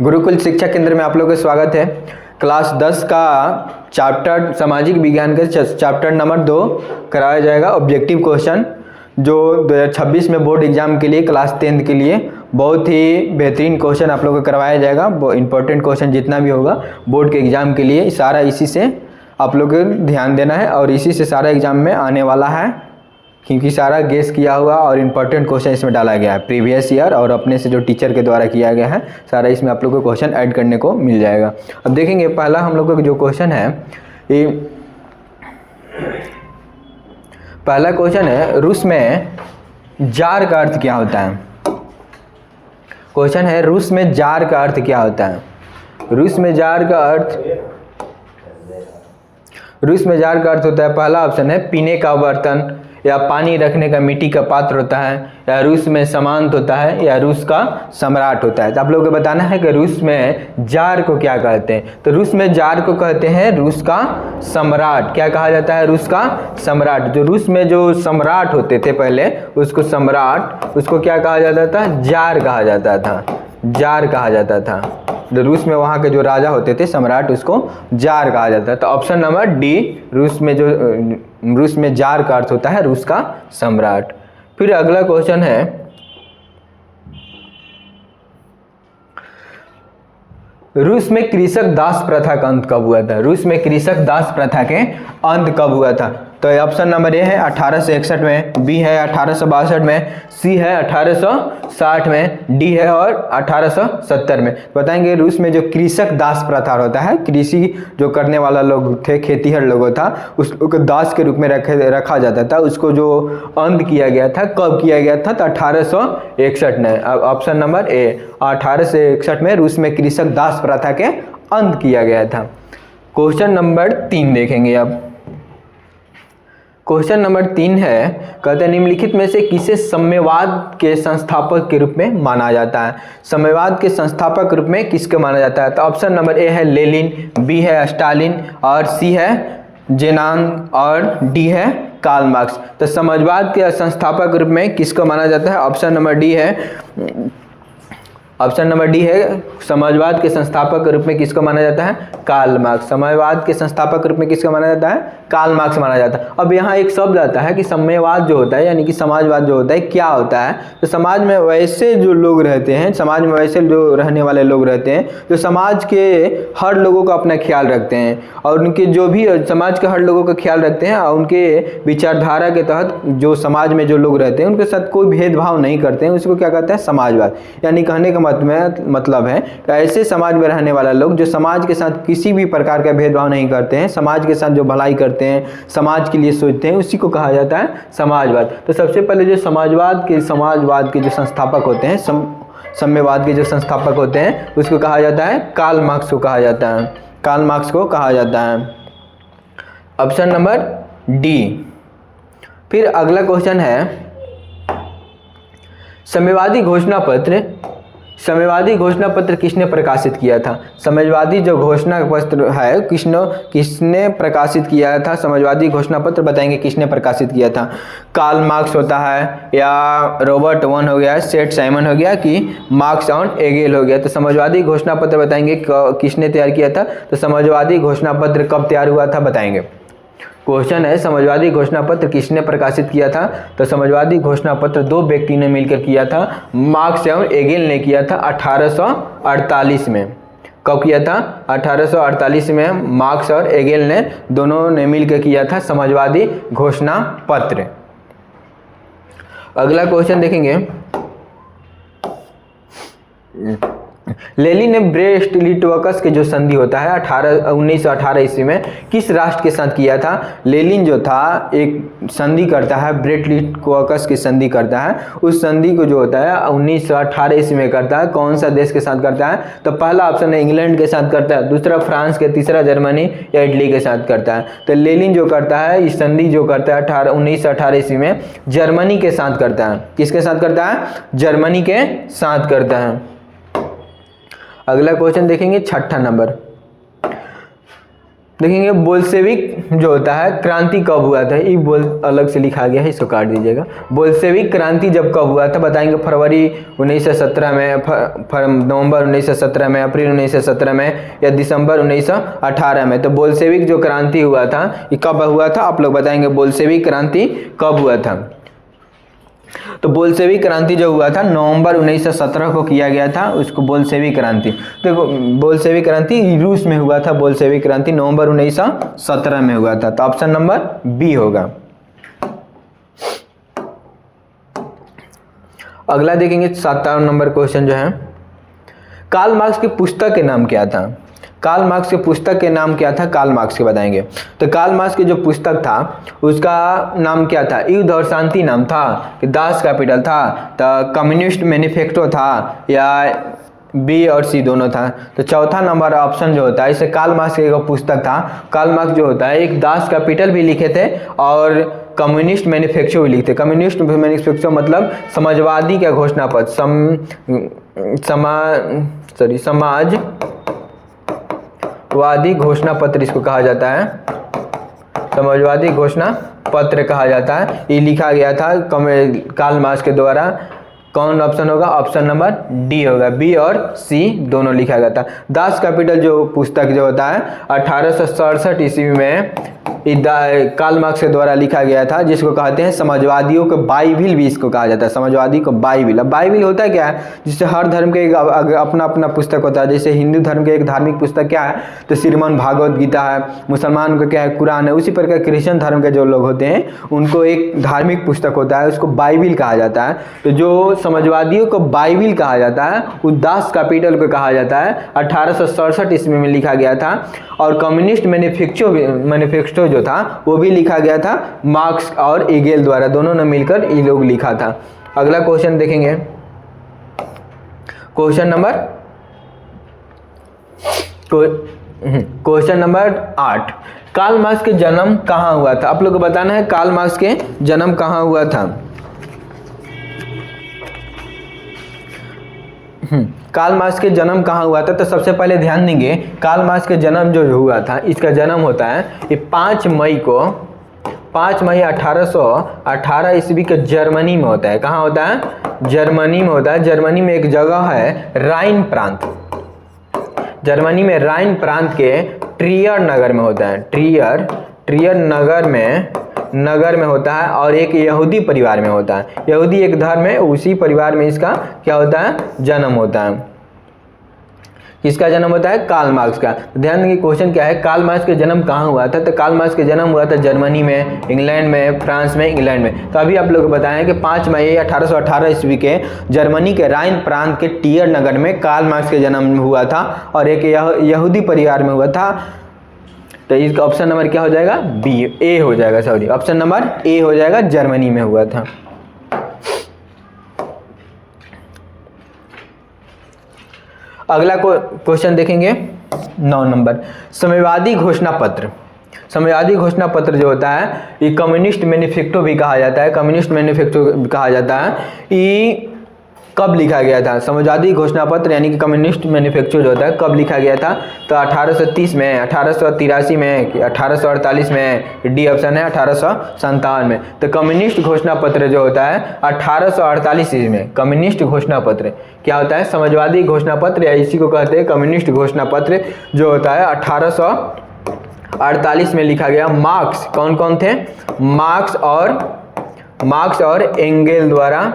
गुरुकुल शिक्षा केंद्र में आप लोगों का स्वागत है। क्लास 10 का चैप्टर सामाजिक विज्ञान का चैप्टर नंबर 2 कराया जाएगा। ऑब्जेक्टिव क्वेश्चन जो 2026 में बोर्ड एग्जाम के लिए क्लास 10 के लिए बहुत ही बेहतरीन क्वेश्चन आप लोगों को करवाया जाएगा। वो इंपॉर्टेंट क्वेश्चन जितना भी होगा बोर्ड के एग्जाम के लिए सारा इसी से आप लोग को ध्यान देना है और इसी से सारा एग्जाम में आने वाला है, क्योंकि सारा गेस किया हुआ और इम्पोर्टेंट क्वेश्चन इसमें डाला गया है प्रीवियस ईयर और अपने से जो टीचर के द्वारा किया गया है सारा इसमें आप लोग को क्वेश्चन ऐड करने को मिल जाएगा। अब देखेंगे पहला हम लोग का जो क्वेश्चन है, ये पहला क्वेश्चन है रूस में जार का अर्थ क्या होता है। क्वेश्चन है रूस में जार का अर्थ क्या होता है। रूस में जार का अर्थ होता है, पहला ऑप्शन है पीने का बर्तन या पानी रखने का मिट्टी का पात्र होता है, या रूस में सामंत होता है, या रूस का सम्राट होता है। तो आप लोगों को बताना है कि रूस में जार को क्या कहते हैं। तो रूस में जार को कहते हैं रूस का सम्राट। क्या कहा जाता है? रूस का सम्राट। जो रूस में जो सम्राट होते थे पहले उसको सम्राट, उसको क्या कहा जाता था? जार कहा जाता था। जार कहा जाता था। जो रूस में वहाँ के जो राजा होते थे सम्राट, उसको जार कहा जाता है। तो ऑप्शन नंबर डी, रूस में जार का अर्थ होता है रूस का सम्राट। फिर अगला क्वेश्चन है रूस में कृषक दास प्रथा का अंत कब हुआ था। रूस में कृषक दास प्रथा के अंत कब हुआ था? तो ऑप्शन नंबर ए है 1861 में, बी है 1862 में, सी है 1860 में, डी है और 1870 में। बताएंगे रूस में जो कृषक दास प्रथा होता है, कृषि जो करने वाला लोग थे, खेतीहर लोगों था, उसको दास के रूप में रखा जाता था। उसको जो अंत किया गया था, कब किया गया था? तो 1861 में। ऑप्शन नंबर ए 1861 में रूस में कृषक दास प्रथा के अंत किया गया था। क्वेश्चन नंबर 3 देखेंगे अब। क्वेश्चन नंबर 3 है, कहते हैं निम्नलिखित में से किसे साम्यवाद के संस्थापक के रूप में माना जाता है। साम्यवाद के संस्थापक के रूप में किसको माना जाता है? तो ऑप्शन नंबर ए है लेनिन, बी है स्टालिन और सी है जेनांग और डी है कार्ल मार्क्स। तो समाजवाद के संस्थापक के रूप में किसको माना जाता है? ऑप्शन नंबर डी है समाजवाद के संस्थापक के रूप में किसको माना जाता है? Karl Marx. समाजवाद के संस्थापक के रूप में किसको माना जाता है? कार्ल मार्क्स माना जाता है। अब यहाँ एक शब्द आता है कि साम्यवाद जो होता है यानी कि समाजवाद जो होता है क्या होता है। तो समाज में वैसे जो लोग रहते हैं, समाज में वैसे जो रहने वाले लोग रहते हैं जो समाज के हर लोगों का अपना ख्याल रखते हैं और उनके जो भी समाज के हर लोगों का ख्याल रखते हैं और उनके विचारधारा के तहत जो समाज में जो लोग रहते हैं उनके साथ कोई भेदभाव नहीं करते हैं, उसको क्या कहते हैं? समाजवाद। यानी कहने का मतलब है कि ऐसे समाज में रहने वाला लोग जो समाज के साथ किसी भी प्रकार का भेदभाव नहीं करते हैं, समाज के साथ जो भलाई करते हैं, समाज के लिए सोचते हैं, उसी को कहा जाता है समाजवाद। तो सबसे पहले जो समाजवाद के जो संस्थापक होते हैं, साम्यवाद के जो संस्थापक होते हैं, उसको कहा जाता है कार्ल मार्क्स को कहा जाता है। कार्ल मार्क्स को कहा जाता है। Option number D. फिर अगला क्वेश्चन है साम्यवादी घोषणा पत्र किसने प्रकाशित किया था? समाजवादी जो घोषणा पत्र है किसने प्रकाशित किया था? समाजवादी घोषणा पत्र बताएंगे किसने प्रकाशित किया था। कार्ल मार्क्स होता है या रॉबर्ट वन हो गया, सेठ साइमन हो गया कि मार्क्स और एंगेल हो गया। तो समाजवादी घोषणा पत्र बताएंगे किसने तैयार किया था। तो समाजवादी घोषणा पत्र कब तैयार हुआ था बताएंगे। क्वेश्चन है समाजवादी घोषणा पत्र किसने प्रकाशित किया था। तो समाजवादी घोषणा पत्र 2 व्यक्ति ने मिलकर किया था, मार्क्स और एंगेल ने किया था 1848 में। कब किया था? 1848 में मार्क्स और एंगेल ने दोनों ने मिलकर किया था समाजवादी घोषणा पत्र। अगला क्वेश्चन देखेंगे, लेनिन ने ब्रेस्ट लिटवकस के जो संधि होता है 1918 ईस्वी में किस राष्ट्र के साथ किया था। लेनिन जो था एक संधि करता है, ब्रेस्ट लिटवकस की संधि करता है। उस संधि को जो होता है 1918 ईस्वी में करता है। कौन सा देश के साथ करता है? तो पहला ऑप्शन है इंग्लैंड के साथ करता है, दूसरा फ्रांस के, तीसरा जर्मनी या इटली के साथ करता है। तो लेनिन जो करता है इस संधि जो करता है 1918 ईस्वी में जर्मनी के साथ करता है। किसके साथ करता है? जर्मनी के साथ करता है। अगला क्वेश्चन देखेंगे 6ठा नंबर। देखेंगे बोल्शेविक जो होता है क्रांति कब हुआ था, ये बोल अलग से लिखा गया है, इसको काट दीजिएगा। बोल्शेविक क्रांति जब कब हुआ था बताएंगे, फरवरी 1917 में, नवंबर 1917 में, अप्रैल 1917 में, या दिसंबर 1918 में। तो बोल्शेविक जो क्रांति हुआ था ये कब हुआ था, आप लोग बताएंगे बोल्शेविक क्रांति कब हुआ था। तो बोल्शेविक क्रांति जो हुआ था नवंबर 1917 को किया गया था, उसको बोल्शेविक क्रांति। देखो बोल्शेविक क्रांति रूस में हुआ था, बोल्शेविक क्रांति नवंबर 1917 में हुआ था। तो ऑप्शन नंबर बी होगा। अगला देखेंगे 57 नंबर क्वेश्चन जो है, कार्ल मार्क्स की पुस्तक के नाम क्या था। कार्ल मार्क्स के पुस्तक के नाम क्या था, कार्ल मार्क्स के बताएंगे। तो कार्ल मार्क्स की जो पुस्तक था उसका नाम क्या था, युद्ध और शांति नाम था, कि दास कैपिटल था, तो कम्युनिस्ट मैनिफेस्टो था, या बी और सी दोनों था। तो चौथा नंबर ऑप्शन जो होता है, इसे कार्ल मार्क्स की एक पुस्तक था। कार्ल मार्क्स जो होता है एक दास कैपिटल भी लिखे थे और कम्युनिस्ट मैनिफेस्टो भी लिखते। कम्युनिस्ट मैनिफेस्टो मतलब समाजवादी का घोषणा पत्र, समाजवादी घोषणा पत्र इसको कहा जाता है, समाजवादी घोषणा पत्र कहा जाता है। ये लिखा गया था कार्ल मार्क्स के द्वारा। कौन ऑप्शन होगा, ऑप्शन नंबर डी होगा, बी और सी दोनों लिखा गया था। दास कैपिटल जो पुस्तक जो होता है 1867 ईस्वी में कार्ल मार्क्स के द्वारा लिखा गया था, जिसको कहते हैं समाजवादियों को बाइबिल भी इसको कहा जाता है, समाजवादी को बाइबिल। अब बाइबिल होता है क्या है, जिससे हर धर्म के अपना अपना पुस्तक होता है। जैसे हिंदू धर्म के एक धार्मिक पुस्तक क्या है, तो श्रीमद् भागवत गीता है, मुसलमान को क्या है, कुरान है। उसी प्रकार क्रिश्चियन धर्म के जो लोग होते हैं उनको एक धार्मिक पुस्तक होता है, उसको बाइबिल कहा जाता है। तो जो समाजवादियों को बाइबिल कहा जाता है उस दास कैपिटल को कहा जाता है, 1867 ईस्वी में लिखा गया था। और कम्युनिस्ट मैनिफेस्टो जो था वो भी लिखा गया था मार्क्स और एंगेल्स द्वारा, दोनों ने मिलकर ये लोग लिखा था। अगला क्वेश्चन देखेंगे, क्वेश्चन नंबर 8, कार्ल मार्क्स के जन्म कहाँ हुआ था। आप लोग को बताना है कार्ल मार्क्स के जन्म कहाँ हुआ था। कार्ल मार्क्स के जन्म कहाँ हुआ था, तो सबसे पहले ध्यान देंगे कार्ल मार्क्स के जन्म जो हुआ था, इसका जन्म होता है ये 5 मई 1818 ईस्वी के जर्मनी में होता है। कहाँ होता है, जर्मनी में होता है। जर्मनी में एक जगह है राइन प्रांत, जर्मनी में राइन प्रांत के ट्रियर नगर में होता है, ट्रियर नगर में होता है। और एक यहूदी परिवार में होता है, यहूदी एक धर्म है, उसी परिवार में इसका क्या होता है, जन्म होता है। किसका जन्म होता है, कार्ल मार्क्स का। ध्यान देंगे क्वेश्चन क्या है, कार्ल मार्क्स के जन्म कहाँ हुआ था। तो कार्ल मार्क्स के जन्म हुआ था जर्मनी में, इंग्लैंड में, फ्रांस में, इंग्लैंड में। तो अभी आप लोग को बताएं कि 5 मई 1818 ईस्वी के जर्मनी के राइन प्रांत के ट्रियर नगर में कार्ल मार्क्स के जन्म हुआ था और एक यहूदी परिवार में हुआ था। तो इसका ऑप्शन नंबर क्या हो जाएगा, बी, ए हो जाएगा, सॉरी ऑप्शन नंबर ए हो जाएगा, जर्मनी में हुआ था। अगला क्वेश्चन देखेंगे 9 नंबर, साम्यवादी घोषणा पत्र। साम्यवादी घोषणा पत्र जो होता है ये कम्युनिस्ट मैनिफेस्टो भी कहा जाता है, कम्युनिस्ट मैनिफेस्टो कहा जाता है। ये कब लिखा गया था, साम्यवादी घोषणा पत्र यानी कि कम्युनिस्ट मैनिफेस्टो जो होता है कब लिखा गया था। तो 1830 में, 1883 में, 1848 में, डी ऑप्शन है 1857 में। तो कम्युनिस्ट घोषणा पत्र जो होता है 1848 ईस्वी में, कम्युनिस्ट घोषणा पत्र क्या होता है, समाजवादी घोषणा पत्र या इसी को कहते हैं कम्युनिस्ट घोषणा पत्र जो होता है 1848 में लिखा गया। मार्क्स कौन कौन थे, मार्क्स और एंगेल्स द्वारा,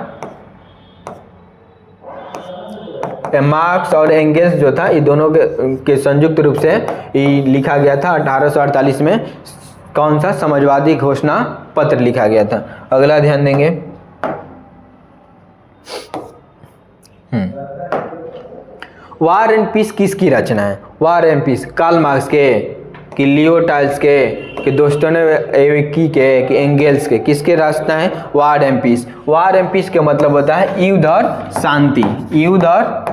मार्क्स और एंगेल्स जो था ये दोनों के संयुक्त रूप से ये लिखा गया था 1848 में। कौन सा, समाजवादी घोषणा पत्र लिखा गया था। अगला ध्यान देंगे, वार एंड पीस किसकी रचना है। War and piece Karl Marx के, कि लियो टाल्स के, कि दोस्तोयेवस्की के, कि एंगेल्स के, किसके रचना है, War and Peace. War and Peace का मतलब होता है युद्ध और शांति, युद्ध और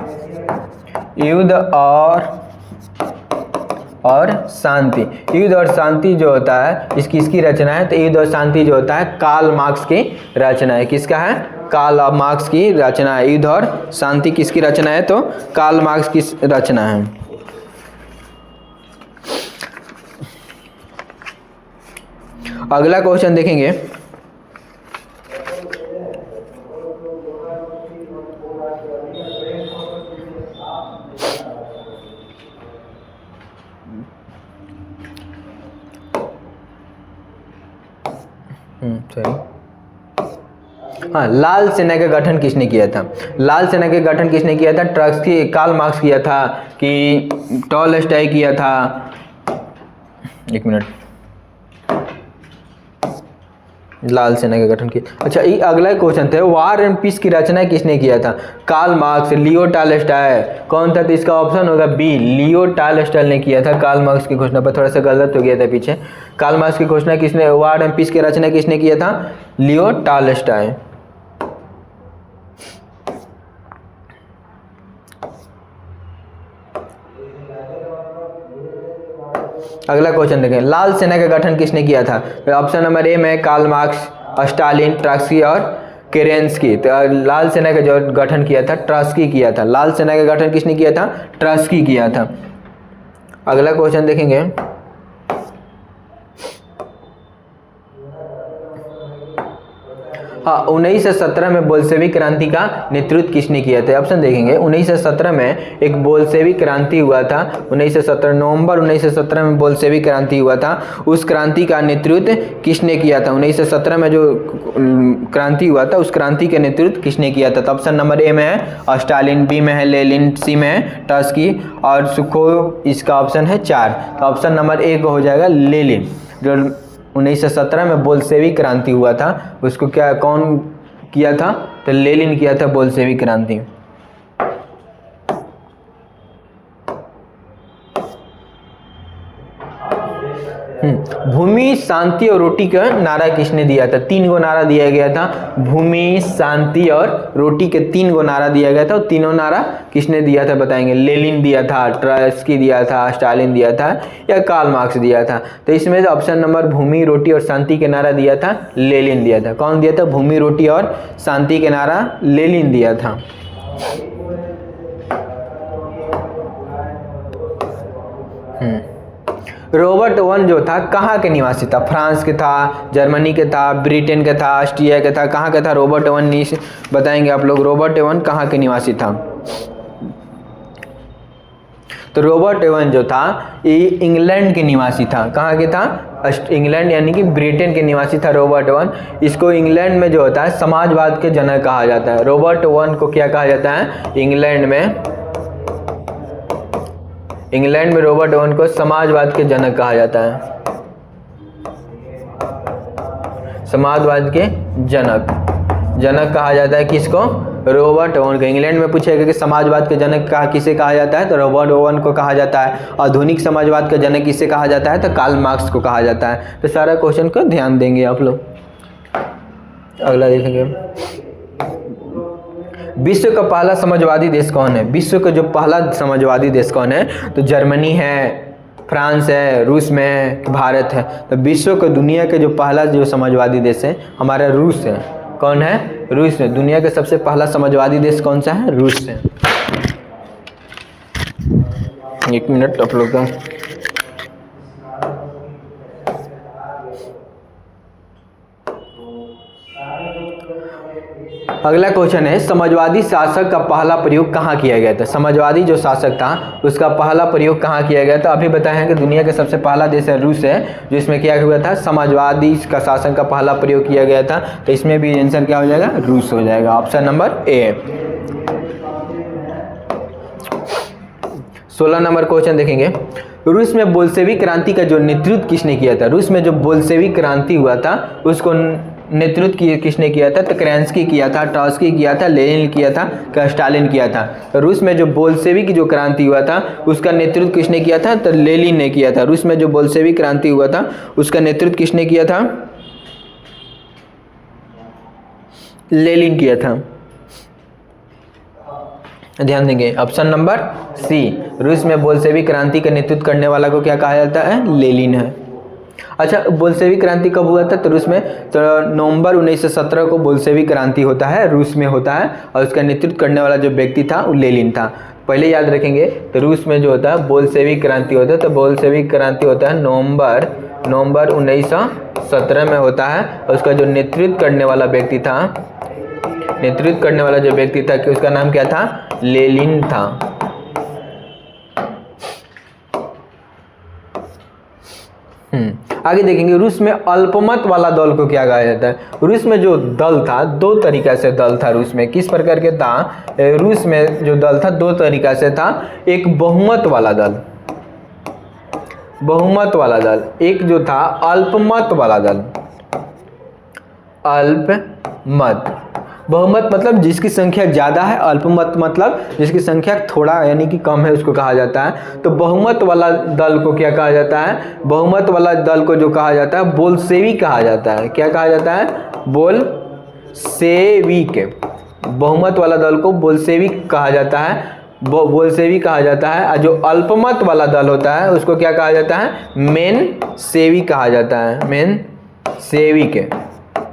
शांति। युद्ध और शांति जो होता है इसकी रचना है। तो युद्ध और शांति जो होता है कार्ल मार्क्स की रचना है। किसका है, कार्ल मार्क्स की रचना है। युद्ध और शांति किसकी रचना है, तो कार्ल मार्क्स की रचना है। अगला क्वेश्चन देखेंगे। सॉरी, हाँ, लाल सेना का गठन किसने किया था? लाल सेना के गठन किसने किया था? ट्रॉट्स्की, कार्ल मार्क्स किया था कि टॉलस्टॉय किया था? एक मिनट, लाल सेना का गठन किया। अच्छा, ये अगला क्वेश्चन था, वार एंड पीस की रचना किसने किया था? कार्ल मार्क्स, लियो टॉलस्टॉय, कौन था? तो इसका ऑप्शन होगा बी, लियो टॉलस्टॉय ने किया था कार्ल मार्क्स की घोषणा पर। थोड़ा सा गलत हो गया था पीछे। कार्ल मार्क्स की घोषणा किसने, वार एंड पीस की रचना किसने किया था? लियो टॉलस्टॉय। अगला क्वेश्चन देखें, लाल सेना का गठन किसने किया था? ऑप्शन नंबर ए में कार्ल मार्क्स, स्टालिन, ट्रॉट्स्की और केरेंस्की। तो लाल सेना का जो गठन किया था ट्रॉट्स्की किया था। लाल सेना का गठन किसने किया था? ट्रॉट्स्की किया था। अगला क्वेश्चन देखेंगे, हाँ, 1917 में बोल्शेविक क्रांति का नेतृत्व किसने किया था? ऑप्शन देखेंगे, 1917 में एक बोल्शेविक क्रांति हुआ था। 1917 नवंबर 1917 में बोल्शेविक क्रांति हुआ था। उस क्रांति का नेतृत्व किसने किया था? 1917 में जो क्रांति हुआ था उस क्रांति का नेतृत्व किसने किया था? तो ऑप्शन नंबर ए में है स्टालिन, बी में है लेनिन, सी में है ट्रॉट्स्की और सुखोव। इसका ऑप्शन है 4। तो ऑप्शन नंबर ए को हो जाएगा लेनिन। जो 1917 में बोल्शेविक क्रांति हुआ था उसको क्या, कौन किया था? तो लेनिन किया था बोल्शेविक क्रांति। भूमि, शांति और रोटी का नारा किसने दिया था? 3 गो नारा दिया गया था। भूमि, शांति और रोटी के 3 गो नारा दिया गया था। और तीनों नारा किसने दिया था बताएंगे? लेनिन दिया था, ट्रॉट्स्की दिया था, स्टालिन दिया था या कार्ल मार्क्स दिया था? तो इसमें से ऑप्शन नंबर भूमि, रोटी और शांति के नारा दिया था लेनिन दिया था। कौन दिया था? भूमि, रोटी और शांति के नारा लेनिन दिया था। रॉबर्ट ओवन जो था कहाँ के निवासी था? फ्रांस के था, जर्मनी के था, ब्रिटेन के था, ऑस्ट्रिया के था? कहाँ का था रॉबर्ट ओवन? बताएंगे आप लोग, रॉबर्ट ओवन कहाँ के निवासी था? तो रॉबर्ट ओवन जो था ये इंग्लैंड के निवासी था। कहाँ के था? इंग्लैंड यानी कि ब्रिटेन के निवासी था रॉबर्ट ओवन। इसको इंग्लैंड में जो होता है समाजवाद के जनक कहा जाता है। रॉबर्ट ओवन को क्या कहा जाता है? इंग्लैंड में रॉबर्ट ओवन को समाजवाद के जनक कहा जाता है। समाजवाद के जनक कहा जाता है किसको? रॉबर्ट ओवन को। इंग्लैंड में पूछेगा कि समाजवाद के जनक किसे कहा जाता है? तो रॉबर्ट ओवन को कहा जाता है। आधुनिक समाजवाद का जनक किसे कहा जाता है? तो कार्ल मार्क्स को कहा जाता है। तो सारा क्वेश्चन को ध्यान देंगे आप लोग। अगला देखेंगे, विश्व का पहला समाजवादी देश कौन है? विश्व का जो पहला समाजवादी देश कौन है? तो जर्मनी है, फ्रांस है, रूस में है, भारत है। तो विश्व का, दुनिया के जो पहला जो समाजवादी देश है हमारा रूस है। कौन है? रूस है। दुनिया का सबसे पहला समाजवादी देश कौन सा है? रूस है। एक मिनट आप लोग का, अगला क्वेश्चन है, समाजवादी शासक का पहला प्रयोग कहाँ किया गया था? समाजवादी जो शासक था उसका पहला प्रयोग कहाँ किया गया था? अभी बताए हैं कि दुनिया का सबसे पहला देश है रूस है, जो इसमें क्या हुआ था? समाजवादी का शासन का पहला प्रयोग किया गया था। तो इसमें भी आंसर क्या हो जाएगा? रूस हो जाएगा। Option number A. 16 number question देखेंगे, रूस में बोल्शेविक क्रांति का जो नेतृत्व किसने किया था? रूस में जो बोल्शेविक क्रांति हुआ था उसको नेतृत्व किसने किया था? तो केरेंस्की किया था, ट्रॉट्स्की किया था, लेनिन किया था, स्टालिन किया था। तो रूस में जो बोल्शेविक जो क्रांति हुआ था उसका नेतृत्व किसने किया था? तो लेनिन ने किया था। रूस में जो बोल्शेविक क्रांति हुआ था उसका नेतृत्व किसने किया था? लेनिन किया था। ध्यान देंगे, ऑप्शन नंबर सी, रूस में बोल्शेविक क्रांति का नेतृत्व करने वाला को क्या कहा जाता है? लेनिन है। अच्छा, बोल्शेविक क्रांति कब हुआ था? तो रूस में तो नवंबर 1917 को बोल्शेविक क्रांति होता है, रूस में होता है। और उसका नेतृत्व करने वाला जो व्यक्ति था वो लेनिन था। पहले याद रखेंगे, तो रूस में जो होता है बोल्शेविक क्रांति होता है। तो बोल्शेविक क्रांति होता है नवंबर नवंबर 1917 में होता है। और उसका जो नेतृत्व करने वाला व्यक्ति था, नेतृत्व करने वाला जो व्यक्ति था कि उसका नाम क्या था, लेनिन था। आगे देखेंगे रूस में अल्पमत वाला दल को क्या कहा जाता है। रूस में जो दल था, दो तरीका से दल था रूस में। किस प्रकार के था, रूस में जो दल था दो तरीका से था। एक बहुमत वाला दल, बहुमत वाला दल, एक जो था अल्पमत वाला दल। अल्पमत, बहुमत मतलब जिसकी संख्या ज़्यादा है, अल्पमत मतलब जिसकी संख्या थोड़ा यानी कि कम है, उसको कहा जाता है। तो बहुमत वाला दल को क्या कहा जाता है, बहुमत वाला दल को जो कहा जाता है बोल्शेविक कहा जाता है। क्या कहा जाता है, बोल्शेविक। बहुमत वाला दल को बोल्शेविक कहा जाता है, बोल्शेविक कहा जाता है। और जो अल्पमत वाला दल होता है उसको क्या कहा जाता है, मेनसेविक कहा जाता है, मेनसेविक।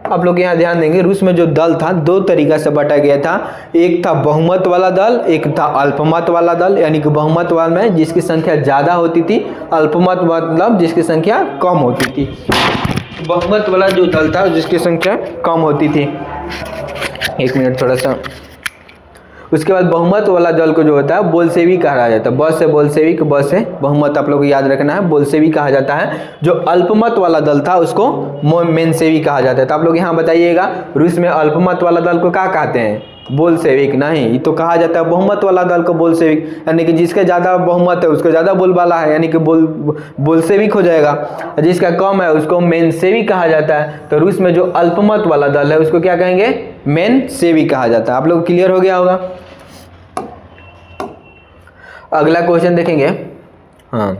आप लोग यहाँ ध्यान देंगे रूस में जो दल था दो तरीका से बांटा गया था। एक था बहुमत वाला दल, एक था अल्पमत वाला दल। यानी कि बहुमत वाला में जिसकी संख्या ज़्यादा होती थी, अल्पमत मतलब जिसकी संख्या कम होती थी। बहुमत वाला जो दल था जिसकी संख्या कम होती थी। एक मिनट थोड़ा सा। उसके बाद बहुमत वाला दल को जो होता है बोल्शेविक कहा जाता है। बस से बोल्शेविक, बस से बहुमत, आप लोग को याद रखना है, बोल्शेविक कहा जाता है। जो अल्पमत वाला दल था उसको मेनसेविक कहा जाता है। तो आप लोग यहाँ बताइएगा रूस में अल्पमत वाला दल को क्या कहते हैं, बोल्शेविक नहीं, ये तो कहा जाता है बहुमत वाला दल को बोल्शेविक। यानी कि जिसका ज़्यादा बहुमत है उसको ज़्यादा बोलबाला है, यानी कि बोल्शेविक हो जाएगा। जिसका कम है उसको मेनसेविक कहा जाता है। तो रूस में जो अल्पमत वाला दल है उसको क्या कहेंगे, मेनसेविक कहा जाता है। आप लोग क्लियर हो गया होगा। अगला क्वेश्चन देखेंगे, हाँ,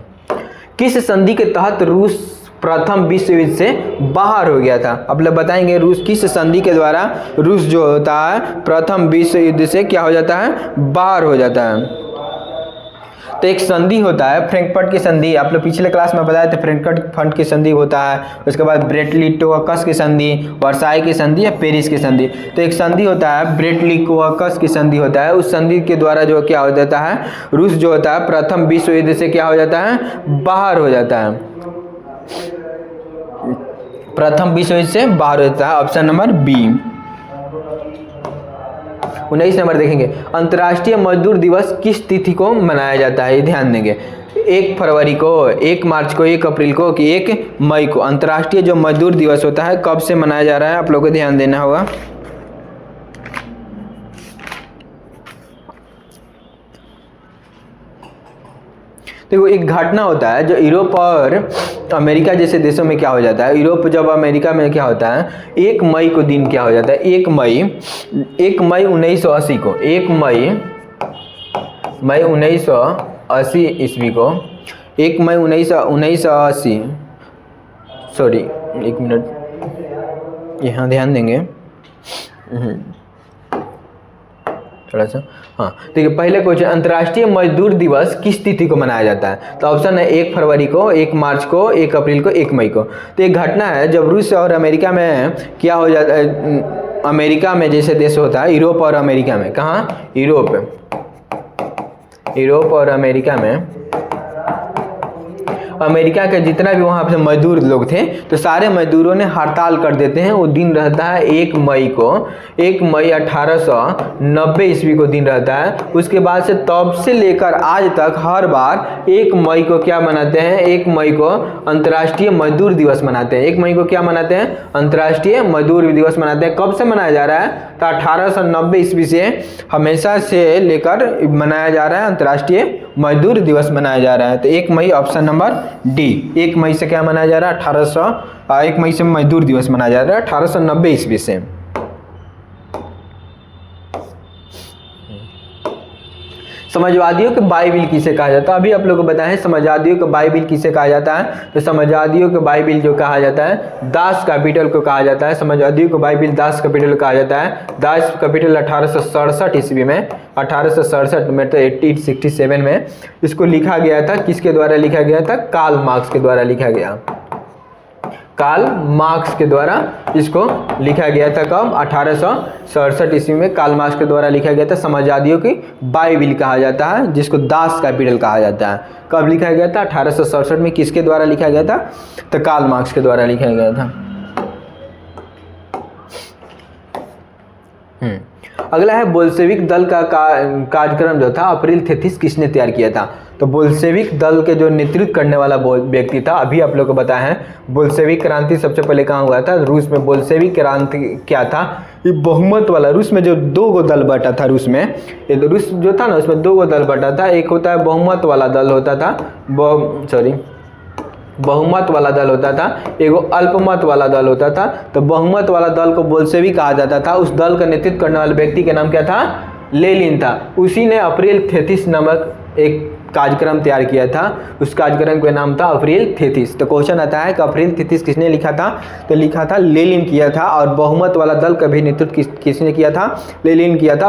किस संधि के तहत रूस प्रथम विश्व युद्ध से बाहर हो गया था। अब लोग बताएंगे रूस किस संधि के द्वारा रूस जो होता है प्रथम विश्व युद्ध से क्या हो जाता है, बाहर हो जाता है। तो एक संधि होता है फ्रैंकफर्ट की संधि, आप लोग पिछले क्लास में बताए थे फ्रैंकफर्ट की संधि होता है। उसके बाद ब्रेट-लिटोवकस की संधि, वर्साई की संधि या पेरिस की संधि। तो एक संधि होता है ब्रेट-लिटोवकस की संधि होता है। उस संधि के द्वारा जो क्या हो जाता है, रूस जो होता है प्रथम विश्व युद्ध से क्या हो जाता है, बाहर हो जाता है। प्रथम विश्व युद्ध से बाहर होता है, ऑप्शन नंबर बी। 19 नंबर देखेंगे, अंतर्राष्ट्रीय मजदूर दिवस किस तिथि को मनाया जाता है, ये ध्यान देंगे। 1 फरवरी को, 1 मार्च को, 1 अप्रैल को कि 1 मई को। अंतर्राष्ट्रीय जो मजदूर दिवस होता है कब से मनाया जा रहा है, आप लोगों को ध्यान देना होगा। देखो एक घटना होता है जो यूरोप और अमेरिका जैसे देशों में क्या हो जाता है, यूरोप जब अमेरिका में क्या होता है, 1 मई को दिन क्या हो जाता है, 1 मई 1980 को, 1 मई 1980 ईस्वी को, 1 मई 1980, सॉरी एक मिनट यहाँ ध्यान देंगे थोड़ा सा। हाँ देखिए पहले क्वेश्चन, अंतर्राष्ट्रीय मजदूर दिवस किस तिथि को मनाया जाता है। तो ऑप्शन है 1 फरवरी को, 1 मार्च को, 1 अप्रैल को, 1 मई को। तो एक घटना है जब रूस और अमेरिका में क्या हो जाता है, अमेरिका में जैसे देश होता है, यूरोप और अमेरिका में, कहाँ, यूरोप और अमेरिका में, अमेरिका के जितना भी वहाँ पे मजदूर लोग थे तो सारे मजदूरों ने हड़ताल कर देते हैं। वो दिन रहता है 1 मई को, 1 मई 1890 ईस्वी को दिन रहता है। उसके बाद से तब से लेकर आज तक हर बार 1 मई को क्या मनाते हैं, 1 मई को अंतर्राष्ट्रीय मजदूर दिवस मनाते हैं। 1 मई को क्या मनाते हैं, अंतर्राष्ट्रीय मजदूर दिवस मनाते हैं। कब से मनाया जा रहा है, तो 1890 ईस्वी से हमेशा से लेकर मनाया जा रहा है, अंतर्राष्ट्रीय मजदूर दिवस मनाया जा रहा है। तो 1 मई ऑप्शन नंबर डी, 1 मई से क्या मनाया जा रहा है, 1 मई से मजदूर दिवस मनाया जा रहा है 1890 ईस्वी से। समाजवादियों के बाइबिल किसे कहा जाता है, अभी आप लोगों को बताएं समाजवादियों के बाइबिल किसे कहा जाता है। तो समाजवादियों के बाइबिल जो कहा जाता है दास कैपिटल को कहा जाता है। समाजवादियों को बाइबिल दास कैपिटल कहा जाता है। दास कैपिटल 1867 ईस्वी में, 1867 में तो 1867 में इसको लिखा गया था। किसके द्वारा लिखा गया था, कार्ल मार्क्स के द्वारा लिखा गया। कार्ल मार्क्स के द्वारा इसको लिखा गया था। कब? 1867 ईस्वी में कार्ल मार्क्स के द्वारा लिखा गया था। समाजवादियों की बाइबिल कहा जाता है, जिसको दास कैपिटल कहा जाता है। कब लिखा गया था? 1867 में। किसके द्वारा लिखा गया था? तो कार्ल मार्क्स के द्वारा लिखा गया था। अगला है बोल्शेविक दल का कार्यक्रम जो था अप्रैल 33 किसने तैयार किया था? तो बोल्शेविक दल के जो नेतृत्व करने वाला व्यक्ति था, अभी आप लोग को बताया है, बोल्शेविक क्रांति सबसे पहले कहाँ हुआ था? रूस में। बोल्शेविक क्रांति क्या था? ये बहुमत वाला, रूस में जो दो गो दल बटा था, रूस में ये रूस जो था ना, उसमें दो गो दल बटा था। एक होता है बहुमत वाला दल होता था, बहुमत वाला दल होता था, एगो अल्पमत वाला दल होता था। तो बहुमत वाला दल को बोल्शेविक कहा जाता था। उस दल का नेतृत्व करने वाले व्यक्ति का नाम क्या था? लेनिन था। उसी ने अप्रैल 33 नामक एक कार्यक्रम तैयार किया था। उस कार्यक्रम का नाम था अप्रैल 33। तो क्वेश्चन आता है कि अप्रैल 33 किसने लिखा था? तो लिखा था लेनिन किया था। और बहुमत वाला दल का भी नेतृत्व किसने किया था? लेनिन किया था।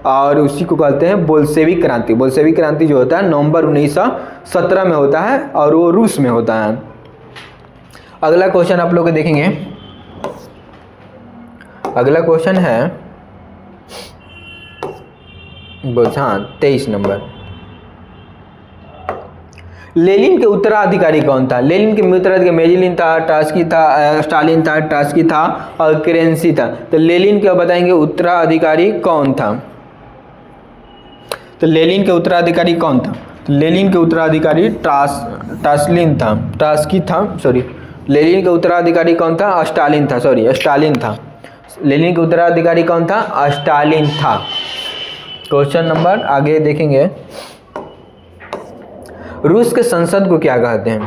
और उसी को कहते हैं बोल्शेविक क्रांति। बोल्शेविक क्रांति जो होता है नवंबर 1917 में होता है और वो रूस में होता है। अगला क्वेश्चन आप लोग देखेंगे। अगला क्वेश्चन है 23 नंबर। लेनिन के उत्तराधिकारी कौन था? लेनिन के उत्तराधिकारी मेजिलिन था, ट्रास्की था, स्टालिन था, ट्रास्की था और केरेंसी था। तो लेनिन के बताएंगे उत्तराधिकारी कौन था? तो लेनिन के उत्तराधिकारी कौन था? लेनिन के उत्तराधिकारी ट्रास्लिन था, ट्रास्की था, सॉरी। लेनिन के उत्तराधिकारी कौन था? स्टालिन था, सॉरी, स्टालिन था। लेनिन के उत्तराधिकारी कौन था? स्टालिन था। क्वेश्चन नंबर आगे देखेंगे। रूस के संसद को क्या कहते हैं?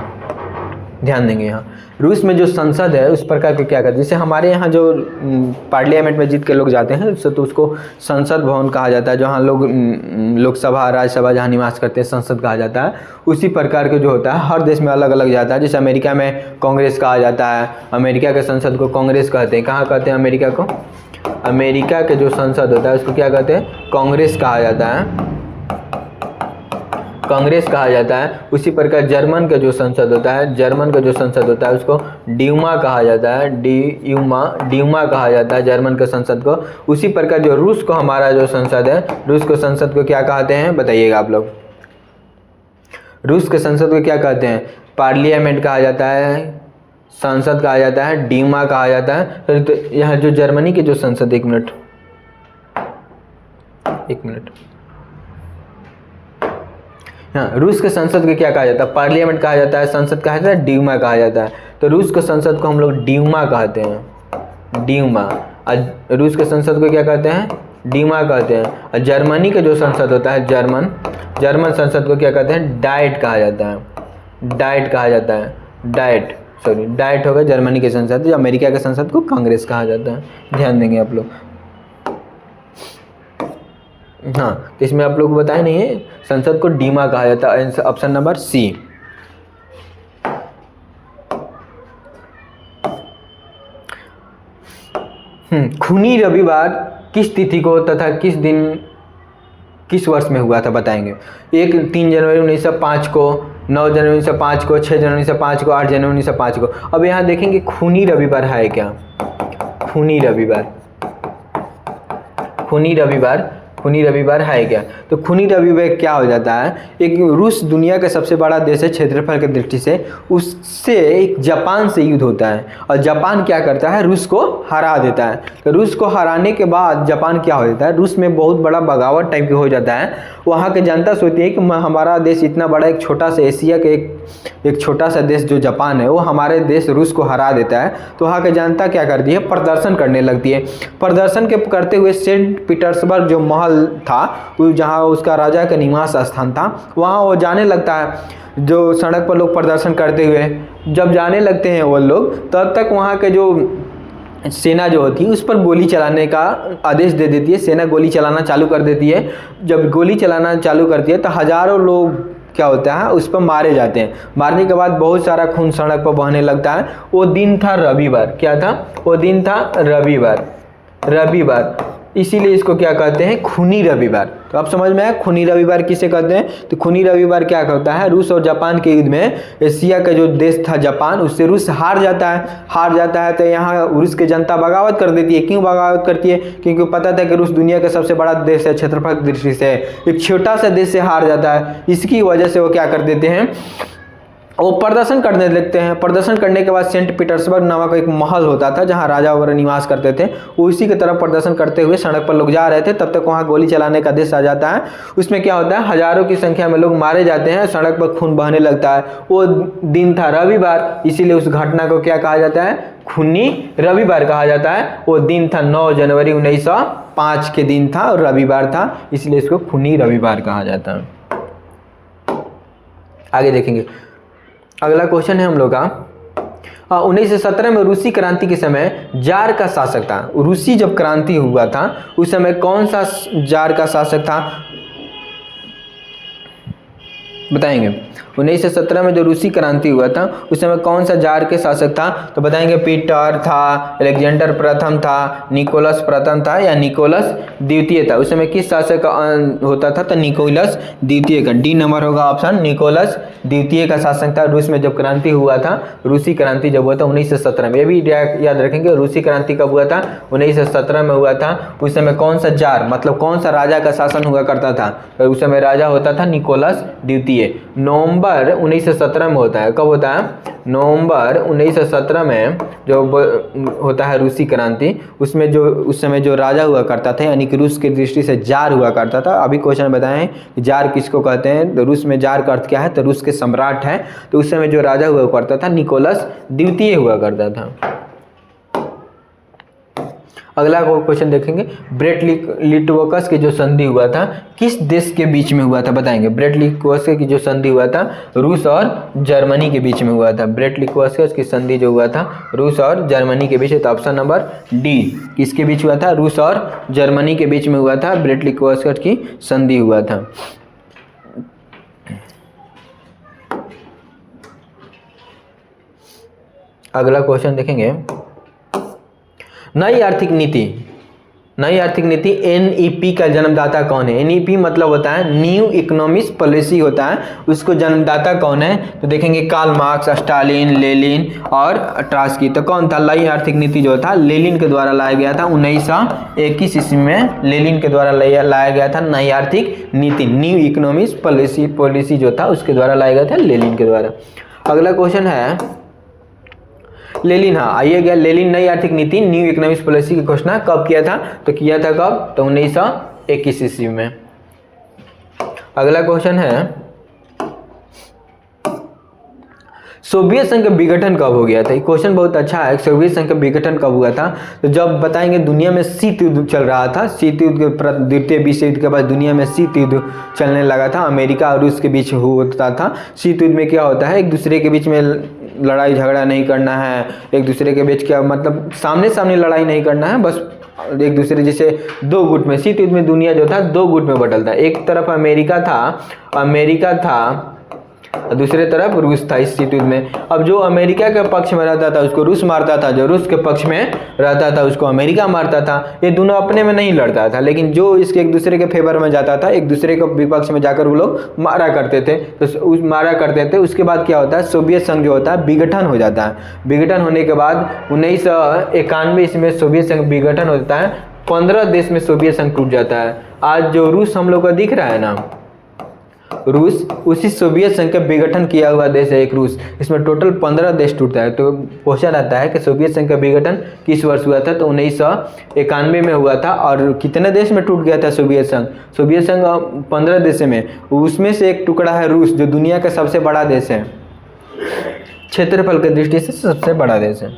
ध्यान देंगे यहाँ। रूस में जो संसद है उस प्रकार को क्या कहते हैं? जैसे हमारे यहाँ जो पार्लियामेंट में जीत के लोग जाते हैं तो उसको संसद भवन कहा जाता है। जहाँ लोग लोकसभा, राज्यसभा जहाँ निवास करते हैं, संसद कहा जाता है। उसी प्रकार के जो होता है हर देश में अलग अलग जाता है। जैसे अमेरिका में कांग्रेस कहा जाता है। अमेरिका के संसद को कांग्रेस कहते हैं। कहाँ कहते हैं अमेरिका को? अमेरिका के जो संसद होता है उसको क्या कहते हैं? कांग्रेस कहा जाता है, कांग्रेस कहा जाता है। उसी प्रकार जर्मन का जो संसद होता है, जर्मन का जो संसद होता है उसको ड्यूमा कहा जाता है, ड्यूमा कहा जाता है जर्मन के संसद को। उसी प्रकार जो रूस को हमारा जो संसद है, रूस को संसद को क्या कहते हैं बताइएगा आप लोग? रूस के संसद को क्या कहते हैं? पार्लियामेंट कहा जाता है, संसद कहा जाता है, ड्यूमा कहा जाता है। तो यहाँ जो जर्मनी की जो संसद, एक मिनट, हाँ, रूस के संसद को क्या कहा जाता है? पार्लियामेंट कहा जाता है, संसद कहा जाता है, ड्यूमा कहा जाता है। तो रूस के संसद को हम लोग ड्यूमा कहते हैं, ड्यूमा। रूस के संसद को क्या कहते हैं? ड्यूमा कहते हैं। और जर्मनी का जो संसद होता है, जर्मन संसद को क्या कहते हैं? डाइट कहा जाता है, डाइट कहा जाता है, डाइट, सॉरी, डाइट होगा जर्मनी के संसद। जो अमेरिका के संसद को कांग्रेस कहा जाता है। ध्यान देंगे आप लोग। हाँ, तो इसमें आप लोग बताए नहीं है, संसद को डीमा कहा जाता है। Option number C. खूनी रविवार किस तिथि को तथा किस दिन, किस वर्ष में हुआ था बताएंगे? एक 3 जनवरी 1905 को, 9 जनवरी 1905 को, 6 जनवरी 1905 को, 8 जनवरी 1905 को। अब यहाँ देखेंगे खूनी रविवार है क्या? खूनी रविवार, खूनी रविवार, खूनी रविवार है क्या? तो खूनी रविवार क्या हो जाता है? एक रूस दुनिया का सबसे बड़ा देश है क्षेत्रफल की दृष्टि से। उससे एक जापान से युद्ध होता है और जापान क्या करता है? रूस को हरा देता है। तो रूस को हराने के बाद जापान क्या हो जाता है? रूस में बहुत बड़ा बगावत टाइप की हो जाता है। वहाँ की जनता सोचती है कि हमारा देश इतना बड़ा, एक छोटा सा एशिया के एक छोटा सा देश जो जापान है, वो हमारे देश रूस को हरा देता है। तो वहाँ की जनता क्या करती है? प्रदर्शन करने लगती है। प्रदर्शन के करते हुए सेंट पीटर्सबर्ग जो महल था, जहाँ उसका राजा का निवास स्थान था, वहाँ वो जाने लगता है। जो सड़क पर लोग प्रदर्शन करते हुए जब जाने लगते हैं वो लोग, तब तक वहाँ के जो सेना जो होती है उस पर गोली चलाने का आदेश दे देती है। सेना गोली चलाना चालू कर देती है। जब गोली चलाना चालू करती है तो हजारों लोग क्या होता है उस पर मारे जाते हैं। मारने के बाद बहुत सारा खून सड़क पर बहने लगता है। वो दिन था रविवार। क्या था? वो दिन था रविवार, रविवार। इसीलिए इसको क्या कहते हैं, खूनी रविवार। तो आप समझ में आया खूनी रविवार किसे कहते हैं। तो खूनी रविवार क्या होता है, रूस और जापान के युद्ध में एशिया का जो देश था जापान, उससे रूस हार जाता है। तो यहाँ रूस की जनता बगावत कर देती है। क्यों बगावत करती है, क्योंकि पता था कि रूस दुनिया का सबसे बड़ा देश है क्षेत्रफल की दृष्टि से, एक छोटा सा देश से हार जाता है। इसकी वजह से वो क्या कर देते हैं, वो प्रदर्शन करने लगते हैं। प्रदर्शन करने के बाद सेंट पीटर्सबर्ग नामक एक महल होता था जहां राजा वगैरह निवास करते थे, वो इसी की तरफ प्रदर्शन करते हुए सड़क पर लोग जा रहे थे, तब तक वहां गोली चलाने का आदेश आ जाता है। उसमें क्या होता है, हजारों की संख्या में लोग मारे जाते हैं, सड़क पर खून बहने लगता है। वो दिन था रविवार, इसीलिए उस घटना को क्या कहा जाता है, खूनी रविवार कहा जाता है। वो दिन था 9 जनवरी 1905 के दिन था और रविवार था, इसलिए इसको खूनी रविवार कहा जाता है। आगे देखेंगे, अगला क्वेश्चन है हम लोग का 1917 में रूसी क्रांति के समय जार का शासक था। रूसी जब क्रांति हुआ था उस समय कौन सा जार का शासक था, बताएंगे। 1917 में जो रूसी क्रांति हुआ था उस समय कौन सा जार के शासक था, तो बताएंगे पीटर था, अलेक्जेंडर प्रथम था, निकोलस प्रथम था या निकोलस द्वितीय था। उस समय किस शासक का होता था, तो निकोलस द्वितीय का, डी नंबर होगा ऑप्शन, निकोलस द्वितीय का शासक था। रूस में जब क्रांति हुआ था, रूसी क्रांति जब हुआ था 1917 में, ये भी याद रखेंगे, रूसी क्रांति कब हुआ था, 1917 में हुआ था। उस समय कौन सा जार मतलब कौन सा राजा का शासन हुआ करता था, तो उस समय राजा होता था निकोलस द्वितीय। नवंबर 1917 में होता है, कब होता है, नवंबर 1917 में जो होता है रूसी क्रांति, उसमें जो उस समय जो राजा हुआ करता था, यानी कि रूस की दृष्टि से जार हुआ करता था। अभी क्वेश्चन बताएं कि जार किसको कहते हैं, तो रूस में जार का अर्थ क्या है, तो रूस के सम्राट है। तो उस समय जो राजा हुआ करता था निकोलस द्वितीय हुआ करता था। अगला क्वेश्चन देखेंगे, ब्रेट लिटवकस की जो संधि हुआ था किस देश के बीच में हुआ था, बताएंगे। ब्रेट लिटवकस की जो संधि हुआ था रूस और जर्मनी के बीच में हुआ था। ब्रेट लिटवकस की संधि जो हुआ था रूस और जर्मनी के बीच, तो ऑप्शन नंबर डी, किसके बीच हुआ था, रूस और जर्मनी के बीच में हुआ था, ब्रेट लिटवकस की संधि हुआ था। अगला क्वेश्चन देखेंगे, नई आर्थिक नीति एनईपी का जन्मदाता कौन है। एनईपी मतलब होता है न्यू इकोनॉमिक पॉलिसी होता है, उसको जन्मदाता कौन है, तो देखेंगे कार्ल मार्क्स, स्टालिन, लेनिन और ट्रॉट्स्की। तो कौन था, नई आर्थिक नीति जो था लेनिन के द्वारा लाया गया था 1921 ईस्वी में, लेनिन के द्वारा लाया गया था नई आर्थिक नीति, न्यू इकोनॉमिक पॉलिसी जो था उसके द्वारा लाया गया था लेनिन के द्वारा। अगला क्वेश्चन है लेनिन, हाँ आइए गया, लेनिन नई आर्थिक नीति न्यू इकोनॉमिक पॉलिसी की घोषणा कब किया था, तो किया था कब, तो 1921 ईस्वी में। अगला क्वेश्चन है सोवियत संघ का विघटन कब हो गया था। ये क्वेश्चन बहुत अच्छा है, सोवियत संघ का विघटन कब हुआ था, तो जब बताएंगे दुनिया में शीत युद्ध चल रहा था, शीत युद्ध के द्वितीय विश्व युद्ध के बाद दुनिया में शीत युद्ध चलने लगा था, अमेरिका और रूस के बीच होता था। शीत युद्ध में क्या होता है, एक दूसरे के बीच में लड़ाई झगड़ा नहीं करना है, एक दूसरे के बीच क्या मतलब सामने सामने लड़ाई नहीं करना है, बस एक दूसरे जैसे दो गुट में, शीत युद्ध में दुनिया जो था दो गुट में बटलता, एक तरफ अमेरिका था दूसरे तरफ रूस था इस शीत युद्ध में। अब जो अमेरिका के पक्ष में रहता था उसको रूस मारता था, जो रूस के पक्ष में रहता था उसको अमेरिका मारता था। ये दोनों अपने में नहीं लड़ता था, लेकिन जो इसके एक दूसरे के फेवर में जाता था, एक दूसरे के विपक्ष में जाकर वो लोग मारा करते थे। तो मारा करते थे, उसके बाद क्या होता है, सोवियत संघ जो होता है विघटन हो जाता है। विघटन होने के बाद 1991 ईस्वी में सोवियत संघ विघटन होता है, 15 देश में सोवियत संघ टूट जाता है। आज जो रूस हम लोग को दिख रहा है ना, रूस उसी सोवियत संघ का विघटन किया हुआ देश है एक रूस, इसमें टोटल 15 देश टूटता है। तो क्वेश्चन आता है कि सोवियत संघ का विघटन किस वर्ष हुआ था, तो 1991 में हुआ था। और कितने देश में टूट गया था सोवियत संघ, सोवियत संघ 15 देश में, उसमें से एक टुकड़ा है रूस जो दुनिया का सबसे बड़ा देश है, क्षेत्रफल की दृष्टि से सबसे बड़ा देश है।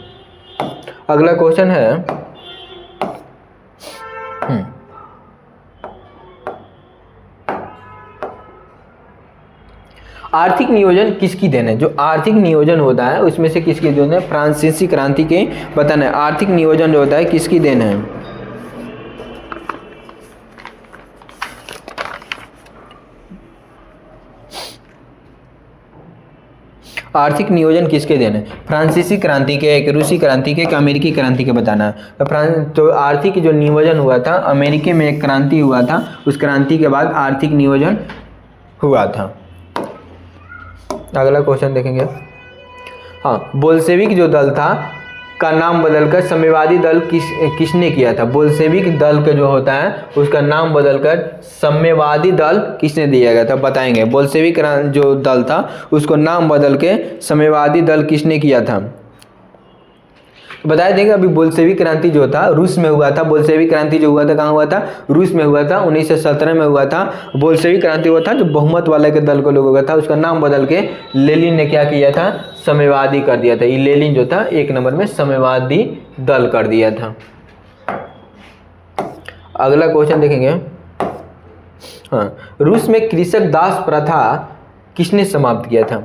अगला क्वेश्चन है आर्थिक नियोजन किसकी देन है। जो आर्थिक नियोजन होता है उसमें से किसकी देन है, फ्रांसीसी क्रांति के बताना है। आर्थिक नियोजन जो होता है किसकी देन है, आर्थिक नियोजन किसके देन है? फ्रांसीसी क्रांति के, एक रूसी क्रांति के, एक अमेरिकी क्रांति के बताना है। तो आर्थिक जो नियोजन हुआ था, अमेरिकी में एक क्रांति हुआ था, उस क्रांति के बाद आर्थिक नियोजन हुआ था। अगला क्वेश्चन देखेंगे। हाँ, बोल्शेविक जो दल था का नाम बदलकर साम्यवादी दल किसने किया था? बोल्शेविक दल का जो होता है उसका नाम बदलकर साम्यवादी दल किसने दिया गया था? बताएंगे। बोल्शेविक जो दल था उसको नाम बदल के साम्यवादी दल किसने किया था? बता देंगे। अभी बोल्शेविक क्रांति जो था रूस में हुआ था। बोल्शेविक क्रांति जो हुआ था कहाँ हुआ था? रूस में हुआ था। 1917 में हुआ था। बोल्शेविक क्रांति हुआ था जो बहुमत वाले के दल को लोग हुआ था, उसका नाम बदल के लेनिन ने क्या किया था? साम्यवादी कर दिया था। ये लेनिन जो था 1 नंबर में साम्यवादी दल कर दिया था। अगला क्वेश्चन देखेंगे। हाँ, रूस में कृषक दास प्रथा किसने समाप्त किया था?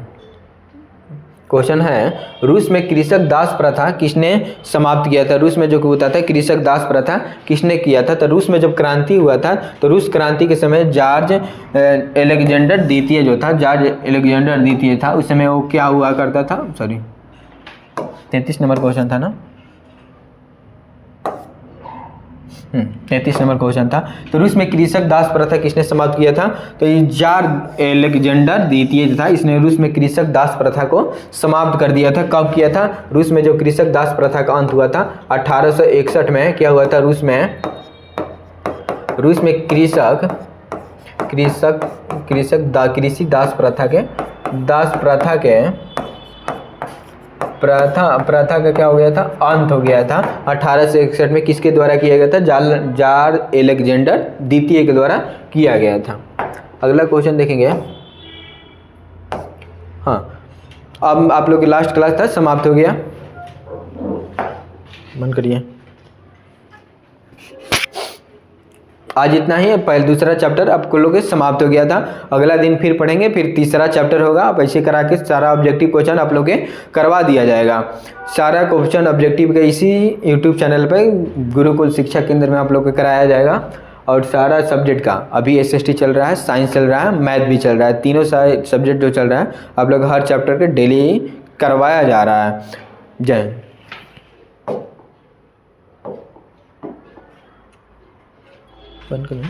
क्वेश्चन है, रूस में कृषक दास प्रथा किसने समाप्त किया था? रूस में जो होता था कृषक दास प्रथा किसने किया था? तो रूस में जब क्रांति हुआ था तो रूस क्रांति के समय जॉर्ज अलेक्जेंडर द्वितीय जो था, जॉर्ज अलेक्जेंडर द्वितीय था, उस समय वो क्या हुआ करता था? सॉरी 33 नंबर क्वेश्चन था ना? 33 नंबर क्वेश्चन था। तो रूस में कृषक दास प्रथा किसने समाप्त किया था? तो ये जॉर्ज अलेक्जेंडर द्वितीय था, इसने रूस में कृषक दास प्रथा को समाप्त कर दिया था। कब किया था? रूस में जो कृषक दास प्रथा का अंत हुआ था 1861 में क्या हुआ था? रूस में कृषि दास प्रथा का क्या हो गया था? अंत हो गया था 1861 में। किसके द्वारा किया गया था? जॉर्ज अलेक्जेंडर द्वितीय के द्वारा किया गया था। अगला क्वेश्चन देखेंगे। हाँ, अब आप लोग की लास्ट क्लास था, समाप्त हो गया। बंद करिए। आज इतना ही है। पहले दूसरा चैप्टर आपको लोग समाप्त हो गया था। अगला दिन फिर पढ़ेंगे, फिर तीसरा चैप्टर होगा। अब ऐसे करा के सारा ऑब्जेक्टिव क्वेश्चन आप लोग के करवा दिया जाएगा। सारा क्वेश्चन ऑब्जेक्टिव का इसी यूट्यूब चैनल पर गुरुकुल शिक्षा केंद्र में आप लोग को कराया जाएगा। और सारा सब्जेक्ट का अभी SST चल रहा है, साइंस चल रहा है, मैथ भी चल रहा है। तीनों सारे सब्जेक्ट जो चल रहा है आप लोग हर चैप्टर के डेली करवाया जा रहा है। जय हिंद। बंद करें।